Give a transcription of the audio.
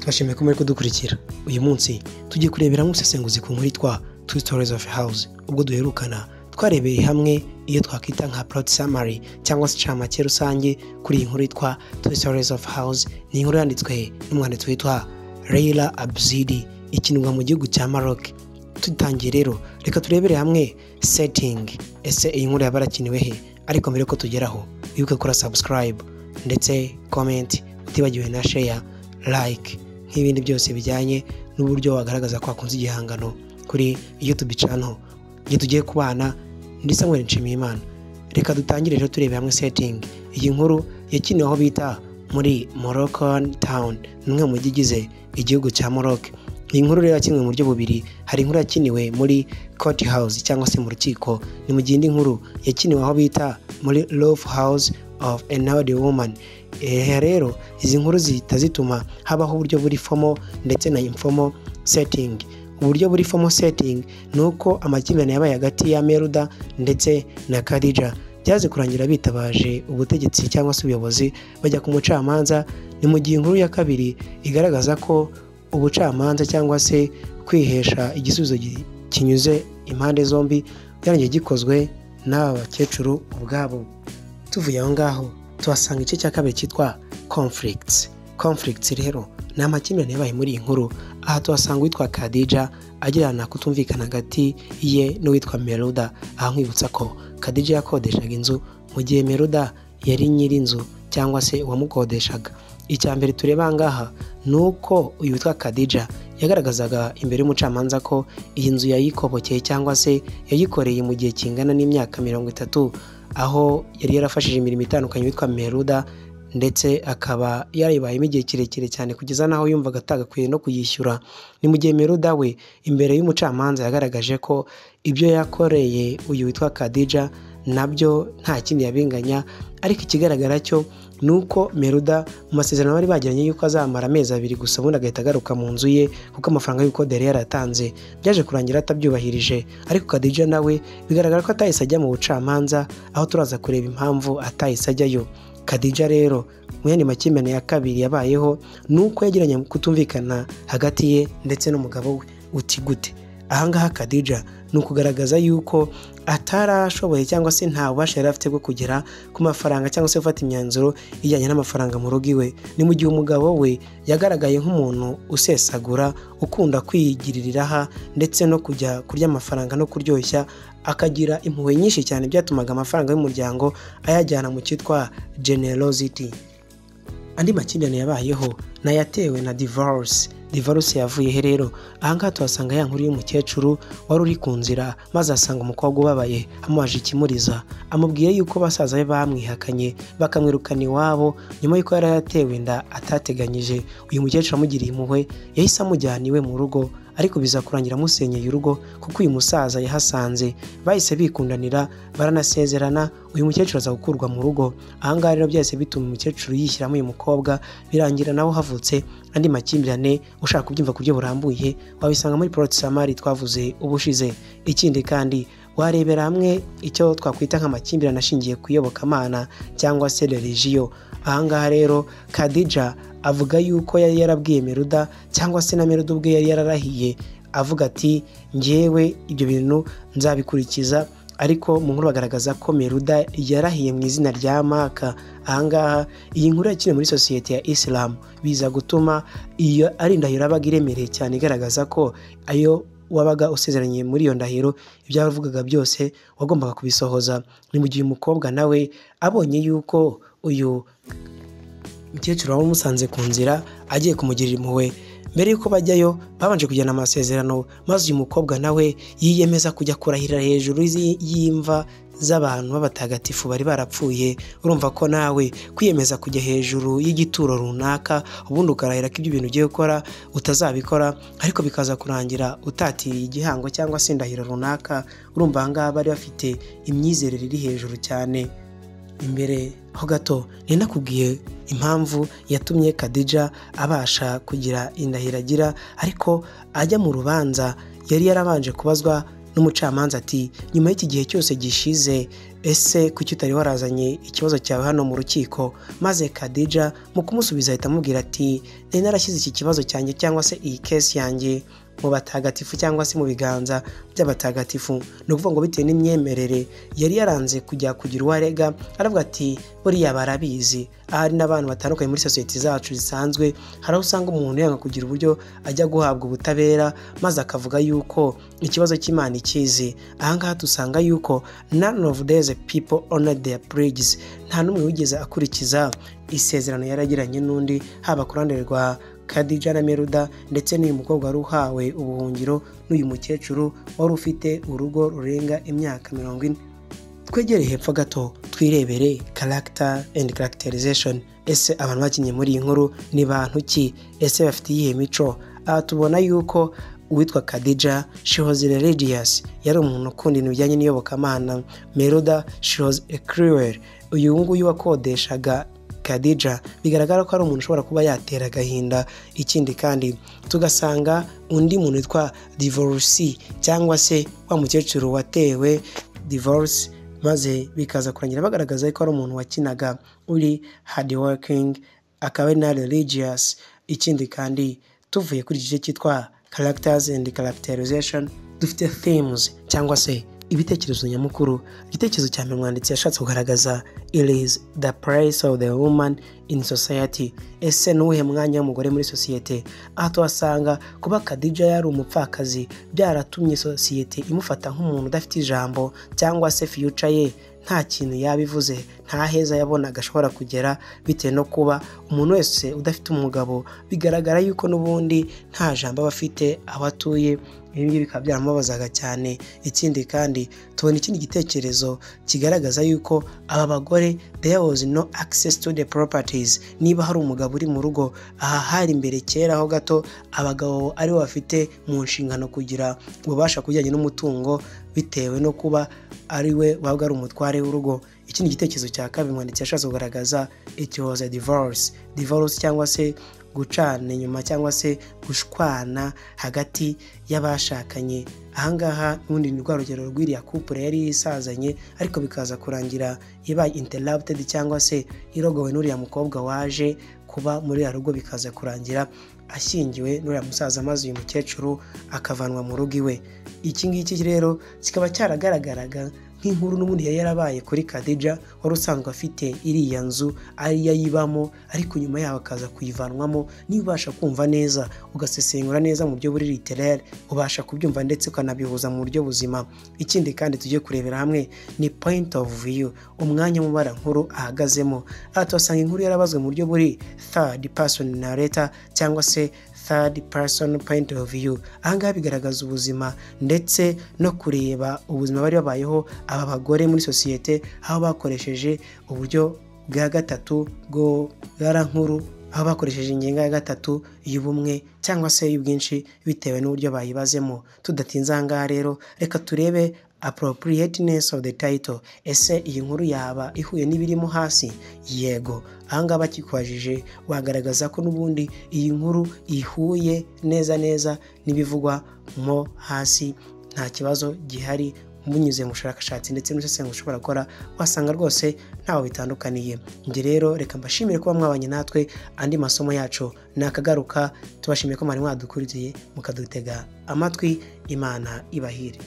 twashimiye ko muri kudukurikira. Uyu munsi tugiye kurebera mu sesenguzi ku nkuru yitwa Two Stories of a House. Ubwo duherukana twarebeye hamwe iyo twakwita nka plot summary cyangwa se camake rusange kuri iyi nkuru yitwa Two Stories of a House. Ni inkuru yanditswe n'umwanditsi witwa Leila Abzidi, ikinwa mu gihugu cya Maroc. Tutangiye rero reka turebere hamwe setting. Ese iyi nkuru yabarakiniwe he? Ariko mbere ko tugeraho wibuke gukora subscribe ndetse comment, utibagiwe na share, like nk'ibindi byose bijyanye n'uburyo wagaragaza ko wakunze igihangano kuri YouTube channel. Igihe tugiye kubana ndi Samuel Nshimiyimana. Reka dutangire rero turebe hamwe setting. Iyi nkuru yakiniwe aho bita muri Moroccan town, numwe mu gigize igihugu cya Maroc. Iyi nkuru rero yakiniwe mu buryo bubiri. Hari inkuru yakiniwe muri court house cyangwa se mu rukiko, ni mu gihe indi nkuru yakiniwe aho bita muri love house of an old woman. Rero izi nkuru zihita zituma habaho uburyo buri formal ndetse na informal setting. Uburyo buri formal setting nuko amakimbirane yabaye hagati ya Meruda ndetse na Khadija byaje kurangira bitabaje ubutegetsi cyangwa se ubuyobozi bajya ku mucamanza. Ni mu gihe inkuru ya kabiri igaragaza ko ubucamanza cyangwa se kwihesha igisubizo kinyuze impande zombi byarangiye gikozwe n'aba bakecuru ubwabo. Tuvuye aho ngaho tuhasanga igice cya kabiri cyitwa conflicts. Rero ni amakimbirane yabaye muri iyi nkuru. Aha tuhasanga uwitwa Khadija agirana kutumvikana hagati ye n'uwitwa Meruda. Aha nkwibutsa ko Khadija yakodeshaga inzu mu gihe Meruda yari nyiri inzu cyangwa se uwamukodeshaga. Icya mbere tureba ngaha nuko uyu witwa Khadija yagaragazaga imbere y'umucamanza ko iyi nzu yayikobokeye cyangwa se yayikoreye mu gihe kingana n'imyaka 30, aho yari yarafashije imirimo itandukanye witwa Meruda ndetse akaba yaribayemo igihe kirekire cyane kugeza naho yumvaga atagakwiye no kuyishyura. Ni mu gihe Meruda we imbere y'umucamanza yagaragaje ko ibyo yakoreye uyu witwa Khadija nabyo nta kindi yabinganya, ariko ikigaragara cyo nuko Meruda mu masezerano bari bagiranye yuko azamara amezi 2 gusa ubundi agahita agaruka mu nzu ye kuko amafaranga y'uko yari yaratanze byaje kurangira atabyubahirije. Ariko Khadija nawe bigaragara ko atahise ajya mu bucamanza, aho turaza kureba impamvu atahise ajyayo. Khadija rero mu yandi makimbirane ya kabiri yabayeho nuko yagiranye kutumvikana hagati ye ndetse n'umugabo we. Uti gute? Ahangaha Khadija ni ukugaragaza yuko atarashoboye cyangwa se nta bubasha yari afite bwo kugera ku mafaranga cyangwa se gufata imyanzuro ijyanye n'amafaranga mu rugo iwe. Ni mu gihe umugabo we yagaragaye nk'umuntu usesagura, ukunda kwigirira aha ndetse no kujya kurya amafaranga no kuryoshya, akagira impuhwe nyinshi cyane byatumaga amafaranga y'umuryango ayajyana mu cyitwa generosity. Andi makimbirane yabayeho nayatewe na divorce yavuye he rero? Ahangaha tuhasanga ya nkuru y'umukecuru wari uri ku nzira maze asanga umukobwa ubabaye amubaje ikimuriza, amubwiye yuko basaza be bamwihakanye bakamwirukana iwabo nyuma yuko yari yatewe inda atateganyije. Uyu mukecuru amugiriye impuhwe yahise amujyana iwe mu rugo, ariko biza kurangira amusenyeye urugo kuko uyu musaza yahasanze. Bahise bikundanira baranasezerana, uyu mukecuru aza gukurwa mu rugo. Ahangaha rero byahise bituma umukecuru yishyiramo uyu mukobwa, birangira nawe havutse andi makimbirane. Ushaka kubyumva ku buryo burambuye wabisanga muri plot summary twavuze ubushize. Ikindi kandi warebera hamwe icyo twakwita nk'amakimbirane ashingiye ku iyobokamana cyangwa se religion. Ahangaha rero Khadija avuga yuko yari yarabwiye Meruda cyangwa se na Meruda ubwe yari yararahiye avuga ati njyewe ibyo bintu nzabikurikiza, ariko mu nkuru bagaragaza ko Meruda yarahiye mu izina rya Maka. Ahangaha iyi nkuru yakiniwe muri sosiyete ya Islam, biza gutuma iyo ari indahiro yabaga iremereye cyane igaragaza ko ayo wabaga usezeranye muri iyo ndahiro ibyo yavugaga byose wagombaga kubisohoza. Ni mu gihe umukobwa nawe abonye yuko uyu mukecuru wamusanze ku nzira agiye kumugirira impuhwe, mbere yuko bajyayo babanje kujyana amasezerano, maze uyu mukobwa nawe yiyemeza kujya kurahirira hejuru y'imva z'abantu b'abatagatifu bari barapfuye. Urumva ko nawe kwiyemeza kujya hejuru y'igituro runaka ubundi ukarahira ko ibyo bintu ugiye gukora utazabikora, ariko bikaza kurangira utatiriye igihango cyangwa se indahiro runaka. Urumva ahangaha bari bafite imyizerere iri hejuru cyane. Imbere ho gato ni nakubwiye impamvu yatumye Khadija abasha kugira indahiro agira, ariko ajya mu rubanza yari yarabanje kubazwa n'umucamanza ati nyuma y'iki gihe cyose gishize ese kuki utari warazanye ikibazo cyawe hano mu rukiko? Maze Khadija mu kumusubiza ahita amubwira ati nari narashyize iki kibazo cyanjye cyangwa se iyi case yanjye mu batagatifu cyangwa se mu biganza by'abatagatifu. Ni ukuvuga ngo bitewe n'imyemerere yari yaranze kujya kugira uwarega, aravuga ati buriya barabizi. Ahari n'abantu batandukanye muri sosiyete zacu zisanzwe, hari aho usanga umuntu yanga kugira uburyo ajya guhabwa ubutabera maze akavuga yuko ikibazo cy'Imana ikizi. Ahangaha dusanga yuko none of these people honored their pledges. Nta n'umwe wigeze akurikiza isezerano yaragiranye n'undi, haba ku ruhande rwa Khadija na Meruda ndetse n'uyu mukobwa wari uhawe ubuhungiro n'uyu mukecuru wari ufite urugo rurenga imyaka 40. Twegere hepfo gato twirebere character and characterization. Ese abantu bakinye muri iyi nkuru ni bantu ki? Ese bafite iyihe mico? Tubona yuko uwitwa Khadija, she was religious, yari umuntu ukunda ibintu bijyanye n'iyobokamana. Meruda, she was a cruel, uyu nguyu wakodeshaga Khadija bigaragara ko ari umuntu ushobora kuba yatera agahinda. Ikindi kandi tugasanga undi muntu witwa divorcee cyangwa se wa mukecuru watewe divorce, maze bikaza kurangira bagaragaza ko ari umuntu wakinaga uri hard working, akaba na religious. Ikindi kandi tuvuye kuri igice cyitwa characters and characterization, dufite themes cyangwa se ibitekerezo nyamukuru. Igitekerezo cya mbere umwanditsi yashatse kugaragaza, it is the place of the woman in society. Ese nuwuhe mwanya w'umugore muri sosiyete? Aha tuhasanga kuba Khadija yari umupfakazi byaratumye sosiyete imufata nk'umuntu udafite ijambo, cyangwa se future ye nta kintu yabivuze, nta heza yabonaga ashobora kugera, bitewe no kuba umuntu wese udafite umugabo bigaragara yuko n'ubundi nta jambo aba afite aho atuye. Ibi bikaba byaramubazaga cyane. Ikindi kandi tubona ikindi gitekerezo kigaragaza yuko aba bagore there was no access to the properties. Niba hari umugabo uri mu rugo, aha hari imbere kera aho gato abagabo ari bo bafite mu nshingano kugira ububasha kujyanye n'umutungo, bitewe no kuba ari we wabwa ari umutware w'urugo. Ikindi gitekerezo cya kabiri mwanditsi yashatse kugaragaza, it was a divorce cyangwa se gucana inyuma cyangwa se gushwana hagati y'abashakanye. Ahangaha n'undi ni rwa rugero rw'iriya couple yari isazanye ariko bikaza kurangira ibaye interrupted cyangwa se irogowe n'uriya mukobwa waje kuba muri ya rugo, bikaza kurangira ashyingiwe n'uriya musaza maze uyu mukecuru akavanwa mu rugo iwe. Iki ngiki rero kikaba cyaragaragaraga nk'inkuru n'ubundi yari yarabaye kuri Khadija wari usanzwe afite iriya nzu ari yayibamo, ariko nyuma yaho akaza kuyivanwamo. Niba ubasha kumva neza ugasesengura neza mu buryo buri literaire, ubasha kubyumva ndetse ukanabihuza mu buryo buzima. Ikindi kandi tujye kurebera hamwe ni point of view, umwanya mubara nkuru ahagazemo. Aha tuhasanga inkuru yarabazwe mu buryo buri third person narrator cyangwa se third person point of view. Ahangaha bigaragaza ubuzima ndetse no kureba ubuzima bari babayeho aba bagore muri sosiyete, aho bakoresheje uburyo bwa gatatu bwo nkuru, aho bakoresheje ingingo ya gatatu y'ubumwe cyangwa se y'ubwinshi bitewe n'uburyo bayibazemo. Tudatinze ahangaha rero reka turebe appropriateness of the title. Ese iyi nkuru yaba ihuye n'ibirimo hasi? Yego. Ahangaha bakikwajije wagaragaza ko n'ubundi iyi nkuru ihuye neza n'ibivugwa mo hasi, nta kibazo gihari. Munyuze mu bushakashatsi ndetse n'isesengura ushobora gukora, wasanga rwose ntaho bitandukaniye. Nge rero reka mbashimire kuba mwabanye natwe, andi masomo yacu nakagaruka. Tubashimiye ko mwari mwadukurikiye mukadutega amatwi. Imana ibahire.